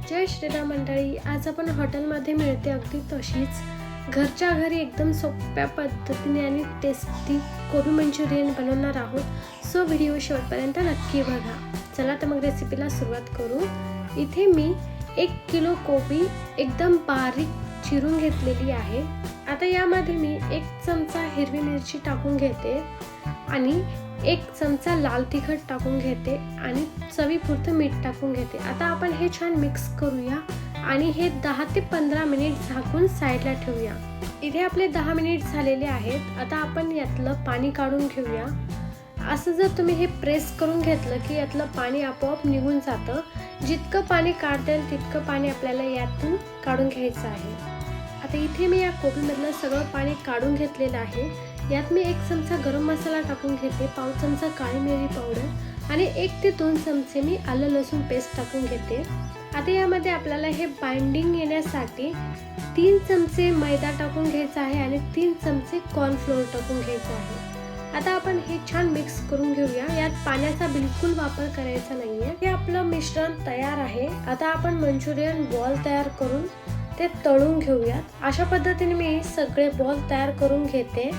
जय श्रीराम मंडळी. आज आपण हॉटेलमध्ये मिळते अगदी तशीच घरच्या घरी एकदम सोप्या पद्धतीने आणि टेस्टी कोबी मंचुरियन बनवणार आहोत. सो व्हिडिओ शेवटपर्यंत नक्की बघा. चला तर मग रेसिपीला सुरुवात करू. इथे मी 1 किलो कोबी एकदम बारीक चिरून घेतलेली आहे. आता यामध्ये मी 1 चमचा हिरवी मिरची टाकून घेते आणि 1 चमचा लाल तिखट टाकून घेते आणि चवीपुरतं मीठ टाकून घेते. आता आपण हे छान मिक्स करूया आणि हे 10 ते 15 मिनिट झाकून साईडला ठेवूया. इथे आपले 10 मिनिट झालेले आहेत. आता आपण यातलं पाणी काढून घेऊया. असं जर तुम्ही हे प्रेस करून घेतलं की यातलं पाणी आपोआप निघून जातं. जितकं पाणी काढता येईल तितकं पाणी आपल्याला यातून काढून घ्यायचं आहे. आता इथे मी या कोबीमधलं सगळं पाणी काढून घेतलेलं आहे. यात मी 1 चमचा गरम मसाला टाकून घेते, पाव चमचा काळी मिरी पावडर आणि 1 ते 2 चमचे मी आलं लसूण पेस्ट टाकून घेते. आता यामध्ये आपल्याला हे बाइंडिंग येण्यासाठी 3 चमचे मैदा टाकून घ्यायचा आहे आणि 3 चमचे कॉर्नफ्लोअर टाकून घ्यायचा आहे. आता आपण हे छान मिक्स करून घेऊया. यात पाण्याचा बिलकुल वापर करायचा नाहीये. हे आपलं मिश्रण तयार आहे. आता आपण मंचुरियन बॉल तयार करून ते तळून घेऊयात. अशा पद्धतीने मी सगळे बॉल तयार करून घेते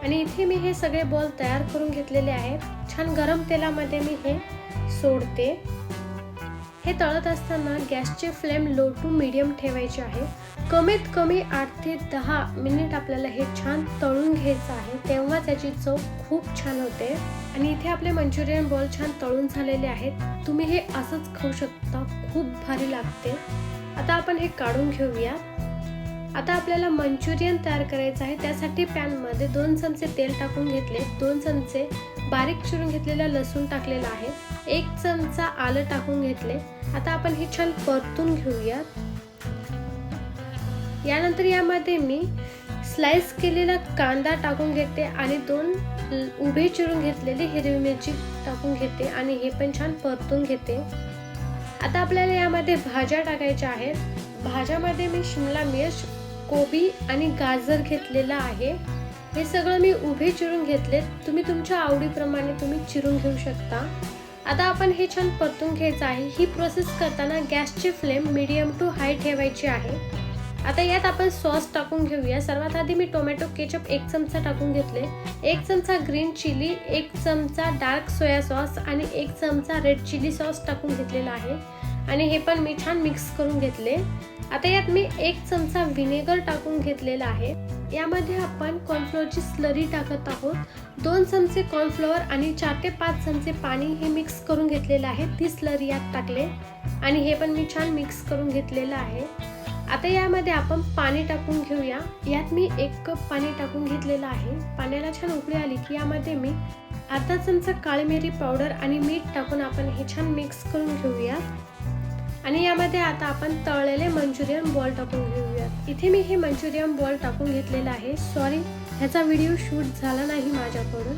आणि इथे मी हे सगळे बॉल तयार करून घेतलेले आहेत. छान गरम तेलामध्ये मी हे सोडते. हे तळत असताना गॅसचे फ्लेम लो टू मीडियम ठेवायचे आहे. कमीत कमी 8 ते 10 मिनिट आपल्याला हे छान तळून घ्यायचं आहे, तेव्हा त्याची चव खूप छान होते. आणि इथे आपले मंचुरियन बॉल छान तळून झालेले आहेत. तुम्ही हे असंच खाऊ शकता, खूप भारी लागते. आता आपण हे काढून घेऊया. आता आपल्याला मंचुरियन तयार करायचं आहे. त्यासाठी पॅनमध्ये 2 चमचे तेल टाकून घेतले, 2 चमचे बारीक चिरून घेतलेला लसूण टाकलेला आहे, 1 चमचा आलं टाकून घेतले. आता आपण हे छान परतून घेऊया. यानंतर यामध्ये मी स्लाइस केलेला कांदा टाकून घेते आणि 2 उभे चिरून घेतलेली हिरवी मिरची टाकून घेते आणि हे पण छान परतून घेते. आता आपल्याला यामध्ये भाज्या टाकायच्या आहेत. भाज्यामध्ये मी शिमला मिर्च, कोबी आणि गाजर घेतलेला आहे. हे सगळं मी उभे चिरून घेतले. तुम्ही तुमच्या आवडीप्रमाणे तुम्ही चिरून घेऊ शकता. आता आपण हे छान परतून घ्यायचं आहे. ही प्रोसेस करताना गॅसची फ्लेम मीडियम टू हाय ठेवायची आहे. आता यात आपण सॉस टाकून घेऊया. सर्वात आधी मी टोमॅटो केचप 1 चमचा टाकून घेतले, 1 चमचा ग्रीन चिली, 1 चमचा डार्क सोया सॉस आणि 1 चमचा रेड चिली सॉस टाकून घेतलेला आहे आणि हे पण मी छान मिक्स करून घेतले. आता यात मी 1 चमचा व्हिनेगर टाकून घेतलेला आहे. यामध्ये आपण कॉर्नफ्लोअरची स्लरी टाकत आहोत. 2 चमचे कॉर्नफ्लोअर आणि 4 ते 5 चमचे पाणी हे मिक्स करून घेतलेलं आहे. ती स्लरी यात टाकले आणि हे पण मी छान मिक्स करून घेतलेलं आहे. आता यामध्ये आपण पाणी टाकून घेऊया. यात मी 1 कप पाणी टाकून घेतलेलं आहे. पाण्याला छान उकळी आली की यामध्ये मी अर्धा चमचा काळी मिरी पावडर आणि मीठ टाकून आपण हे छान मिक्स करून घेऊया आणि यामध्ये आता आपण तळलेले मंचुरियन बॉल टाकून घेऊयात. इथे मी हे मंचुरियन बॉल टाकून घेतलेला आहे. सॉरी, ह्याचा व्हिडिओ शूट झाला नाही माझ्याकडून.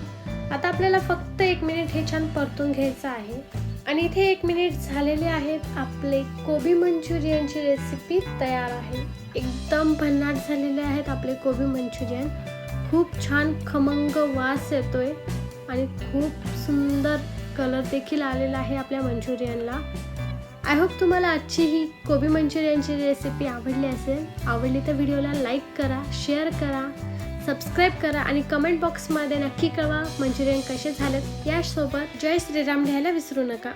आता आपल्याला फक्त 1 मिनिट हे छान परतून घ्यायचं आहे आणि इथे 1 मिनिट झालेले आहेत. आपले कोबी मंचुरियनची रेसिपी तयार आहे. एकदम भन्नाट झालेले आहेत आपले कोबी मंचुरियन. खूप छान खमंग वास येतोय आणि खूप सुंदर कलर देखील आलेला आहे आपल्या मंचुरियनला. आय होप तुम्हाला आजची ही कोबी मंचुरियनची रेसिपी आवडली असेल. आवडली तर व्हिडिओला लाईक करा, शेअर करा, सबस्क्राईब करा आणि कमेंट बॉक्समध्ये नक्की कळवा मंचुरियन कसे झालेत. यासोबत जय श्रीराम लिहायला विसरू नका.